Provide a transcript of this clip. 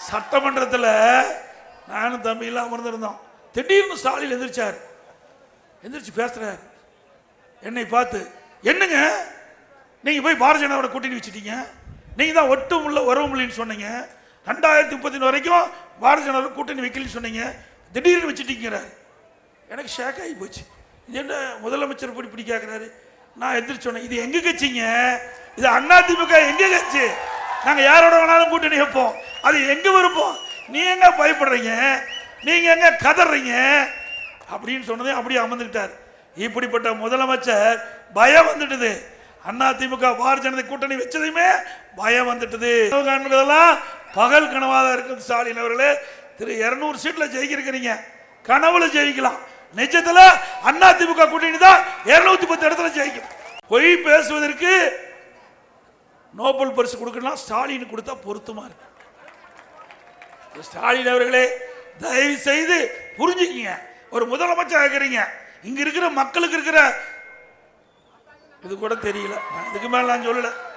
சட்டமன்றத்தில் நானும் தம்பியெல்லாம் அமர்ந்திருந்தோம். திடீர்னு ஸ்டாலின் எந்திரிச்சு பேசுறாரு. என்னை பார்த்து, என்னங்க நீங்க போய் பாரதிய ஜனதாவோட கூட்டணி வச்சுட்டீங்க, நீங்க தான் ஒட்டும் உள்ள உறவுமில்லைன்னு சொன்னீங்க, 2030 வரைக்கும் பாரதிய ஜனதா கூட்டணி வைக்கலன்னு சொன்னீங்க, திடீர்னு வச்சுட்டீங்கிறாரு. எனக்கு ஷேக் ஆகி போச்சு. இது என்ன முதலமைச்சர் இப்படி கேட்கிறாரு. நான் எதிர்த்து சொன்னேன், இது எங்க கட்சிங்க, இது அதிமுக எங்க கட்சி, நாங்க யாரோட வேணாலும் கூட்டணி வைப்போம், அது எங்க விருப்பம், நீ எங்க பயப்படுறீங்க, நீங்க எங்க கதறீங்க அப்படின்னு சொன்னதே அப்படியே அமர்ந்துக்கிட்டார். இப்படிப்பட்ட முதலமைச்சர் பயம் வந்துட்டுது. அதிமுக பாரதிய ஜனதா கூட்டணி வச்சதுமே பயம் வந்துட்டுது. பகல் கனவாக இருக்குது. ஸ்டாலின் அவர்களே, 200 சீட்ல ஜெயிக்கிறீங்க, கனவுல ஜெயிக்கலாம், நிஜத்துல அதிமுக கூட்டணி தான் 210 இடத்துல ஜெயிக்கும். பொய் பேசுவதற்கு நோபல் பரிசு கொடுக்கலாம், ஸ்டாலின் கொடுத்தா பொருத்தமா இருக்கு. ஸ்டாலின் அவர்களே, தயவு செய்து புரிஞ்சுக்கீங்க. ஒரு முதலமைச்சர் இருக்கிறீங்க, இங்க இருக்கிற மக்களுக்கு இருக்கிற இது கூட தெரியல. இதுக்கு மேல நான் சொல்லல.